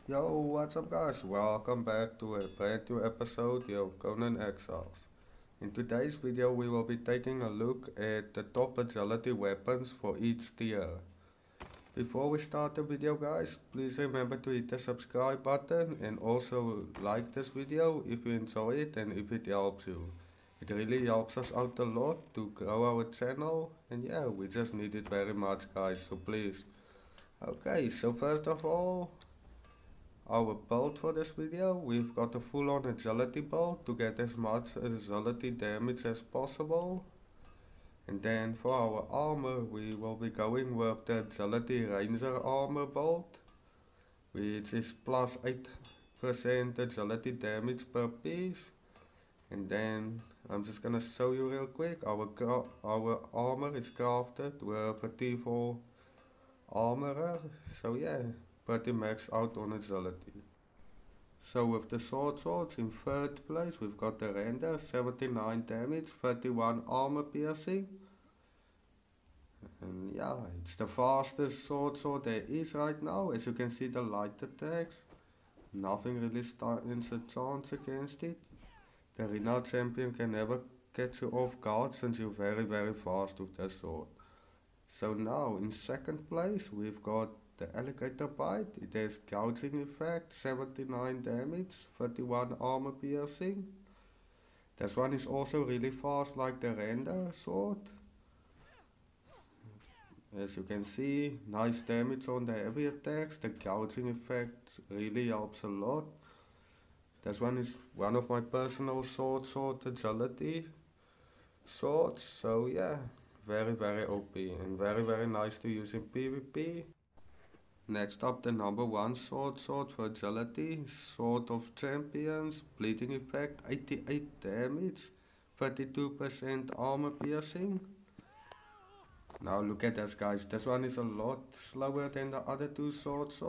Yo, what's up guys? Welcome back to a brand new episode of Conan Exiles. In today's video we will be taking a look at the top agility weapons for each tier. Before we start the video guys, please remember to hit the subscribe button and also like this video if you enjoy it and if it helps you. It really helps us out a lot to grow our channel and yeah, we just need it very much guys, so please. Okay, so first of all, our build for this video, we've got a full-on agility build to get as much agility damage as possible. And then for our armor, we will be going with the agility ranger armor build, which is plus 8% agility damage per piece. And then I'm just gonna show you real quick, our armor is crafted with a T4 armorer, so yeah, pretty max out on agility. So with the swords in third place, we've got the render, 79 damage, 31 armor piercing. And yeah, it's the fastest sword there is right now. As you can see, the light attacks, nothing really stands a chance against it. The renowned champion can never catch you off guard since you're very fast with that sword. So now in second place we've got the alligator bite. It has gouging effect, 79 damage, 31 armor piercing. This one is also really fast like the render sword. As you can see, nice damage on the heavy attacks. The gouging effect really helps a lot. This one is one of my personal sword agility swords. So yeah, very OP and very nice to use in PvP. Next up, the number one sword for agility, Sword of Champions, bleeding effect, 88 damage, 32% armor piercing. Now look at this guys, this one is a lot slower than the other two swords,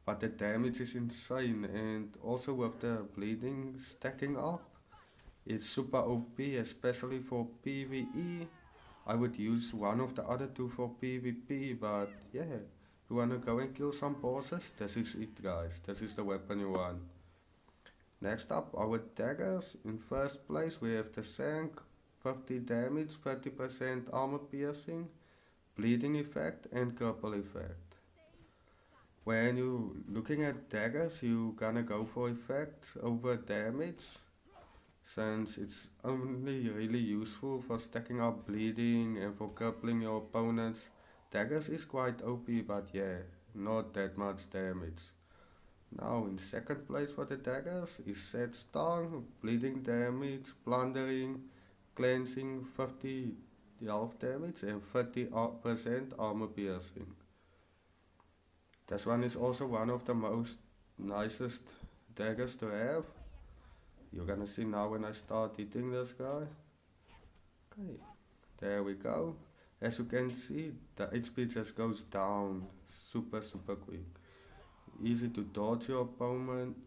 but the damage is insane, and also with the bleeding stacking up, it's super OP, especially for PvE. I would use one of the other two for PvP, but yeah, you wanna go and kill some bosses? This is it guys, this is the weapon you want. Next up, our daggers. In first place we have the Sank, 50 damage, 30% armor piercing, bleeding effect and cripple effect. When you looking at daggers, you gonna go for effect over damage, since it's only really useful for stacking up bleeding and for crippling your opponents. Daggers is quite OP, but yeah, not that much damage. Now in second place for the daggers is Set Stang, bleeding damage, plundering, cleansing, 50 health damage and 30% armor piercing. This one is also one of the most nicest daggers to have. You're gonna see now when I start hitting this guy. Okay, there we go. As you can see, the HP just goes down super quick. Easy to dodge your opponent.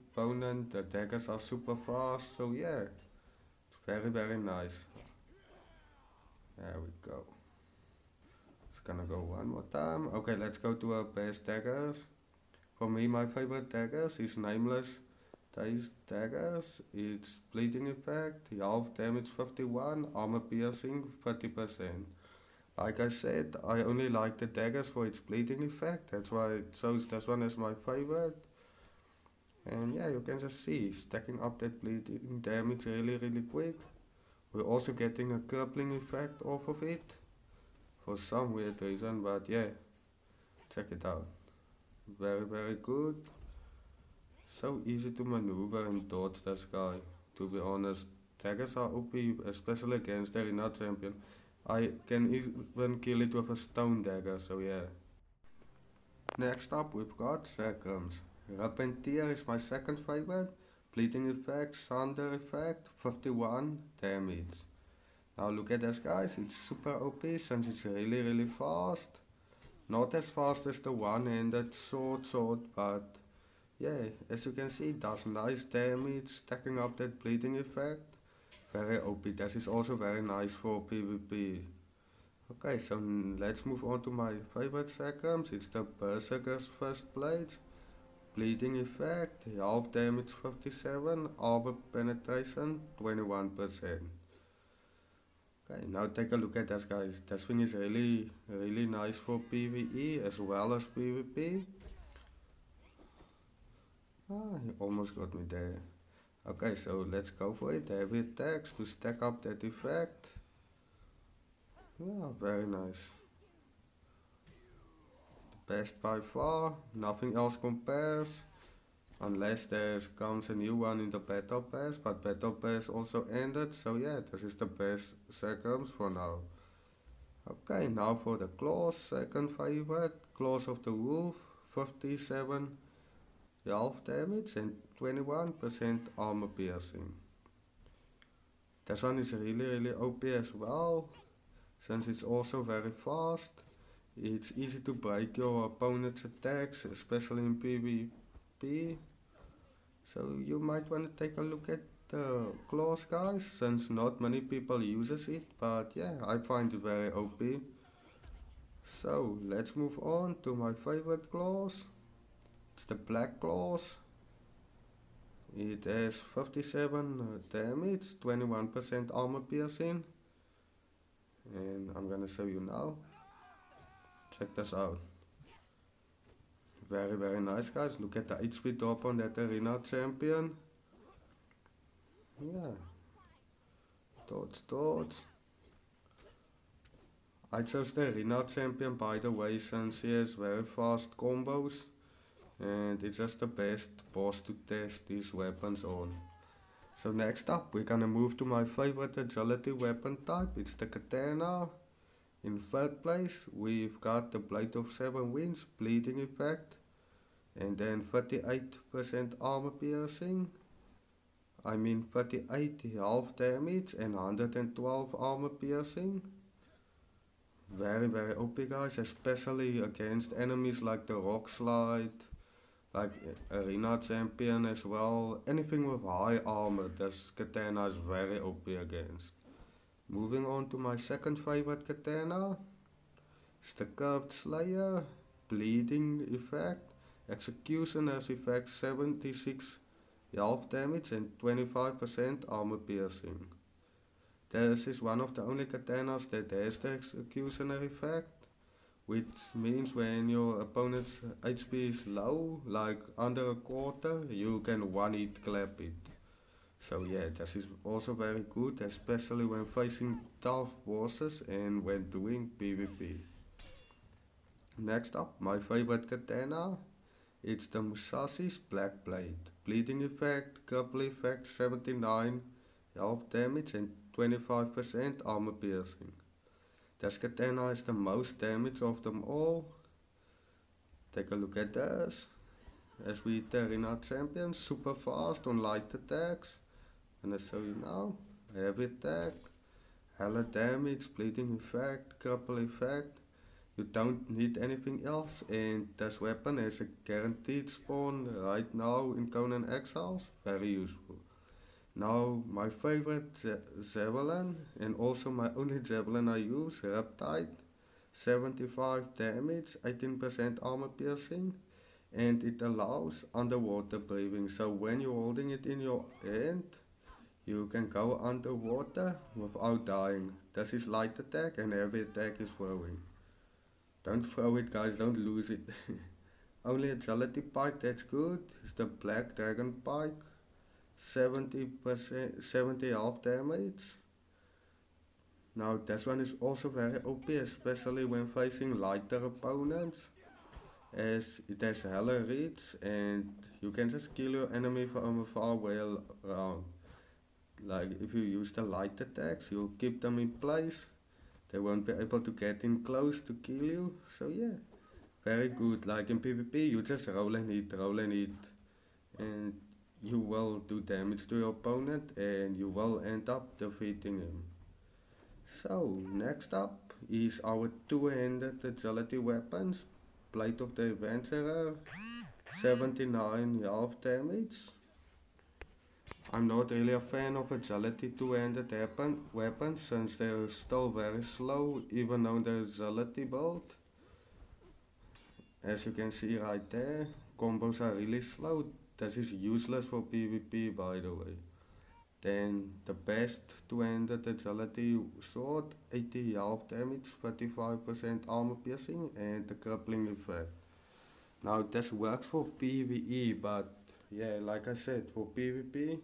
The daggers are super fast, so yeah, it's very nice. There we go. It's gonna go one more time. Okay, let's go to our best daggers. For me, my favorite daggers is Nameless. These daggers, it's bleeding effect, health damage 51, armor piercing 30%. Like I said, I only like the daggers for its bleeding effect, that's why I chose this one as my favorite. And yeah, you can just see, stacking up that bleeding damage really quick. We're also getting a crippling effect off of it, for some weird reason, but yeah, check it out. Very good. So easy to maneuver and dodge this guy, to be honest. Daggers are OP, especially against the arena champion. I can even kill it with a stone dagger, so yeah. Next up we've got Sakrams. Rapentier is my second favorite. Bleeding effect, thunder effect, 51 damage. Now look at this guys, it's super OP since it's really fast. Not as fast as the one-handed sword, but yeah, as you can see, it does nice damage, stacking up that bleeding effect. Very OP, this is also very nice for PvP. Okay, so let's move on to my favorite Sakrams. It's the Berserker's First Blade. bleeding effect, half damage 57, armor penetration 21%. Okay, now take a look at this, guys. This thing is really nice for PvE as well as PvP. Ah, he almost got me there. Okay, so let's go for it. Heavy attacks to stack up that effect. Yeah, very nice. The best by far, nothing else compares. Unless there comes a new one in the battle pass, but battle pass also ended, so yeah, this is the best seconds for now. Okay, now for the claws, second favorite, claws of the wolf, 57 health damage and 21% armor piercing. This one is really OP as well, since it's also very fast. It's easy to break your opponent's attacks, especially in PvP. So you might want to take a look at the claws, guys, since not many people uses it, but yeah, I find it very OP. So let's move on to my favorite claws. It's the black claws. It has 57 damage, 21% armor piercing, and I'm gonna show you now. Check this out. Very nice, guys. Look at the HP drop on that arena champion. Yeah. Thoughts. I chose the arena champion, by the way, since he has very fast combos. And it's just the best boss to test these weapons on. So next up, we're gonna move to my favorite agility weapon type. It's the katana. In third place, we've got the Blade of 7 Winds, bleeding effect, and then 38% armor piercing. I mean 38 health damage and 112 armor piercing. Very OP, guys, especially against enemies like the rock slide, like arena champion as well. Anything with high armor, this katana is very OP against. Moving on to my second favorite katana, it's the Curved Slayer, bleeding effect, executioner's effect 76 health damage and 25% armor piercing. This is one of the only katanas that has the executioner effect, which means when your opponent's HP is low, like under a quarter, you can one-hit clap it. So yeah, this is also very good, especially when facing tough bosses and when doing PvP. Next up, my favorite katana, it's the Musashi's Black Blade. Bleeding effect, couple effect, 79 health damage and 25% armor piercing. This katana is the most damage of them all. Take a look at this. As we the arena champion, super fast on light attacks. Gonna show you now. Heavy attack, hella damage, bleeding effect, cripple effect. You don't need anything else, and this weapon has a guaranteed spawn right now in conanexiles. Very useful. Now my favorite javelin, and also my only javelin I use, Riptide. 75 damage, 18% armor piercing, and it allows underwater breathing. So when you're holding it in your hand, you can go underwater without dying. This is light attack and heavy attack is throwing. Don't throw it, guys, don't lose it. Only agility pike that's good is the Black Dragon Pike. 70 health damage. Now this one is also very OP, especially when facing lighter opponents, as it has hella reach and you can just kill your enemy from far away around. Like if you use the light attacks, you'll keep them in place. They won't be able to get in close to kill you. So yeah, very good. Like in PvP, you just roll and hit, and you will do damage to your opponent and you will end up defeating him. So next up is our two-handed agility weapons. Blade of the Adventurer, 79 health damage. I'm not really a fan of agility two-handed weapons since they're still very slow even on the agility build. As you can see right there, combos are really slow, this is useless for PvP by the way. Then the best two-handed agility sword, 80 health damage, 35% armor piercing, and the crippling effect. Now this works for PvE, but yeah, like I said, for PvP,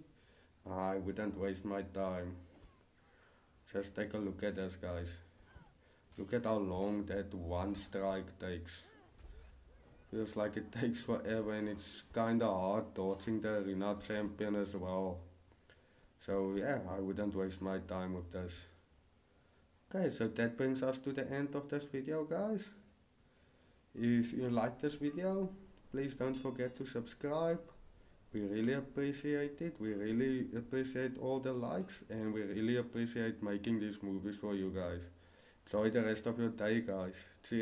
I wouldn't waste my time. Just take a look at this, guys. Look at how long that one strike takes. Feels like it takes forever, and it's kinda hard dodging the arena champion as well. So yeah, I wouldn't waste my time with this. Okay, so that brings us to the end of this video, guys. If you like this video, please don't forget to subscribe. We really appreciate it. We really appreciate all the likes, and we really appreciate making these movies for you guys. Enjoy the rest of your day, guys. Cheers.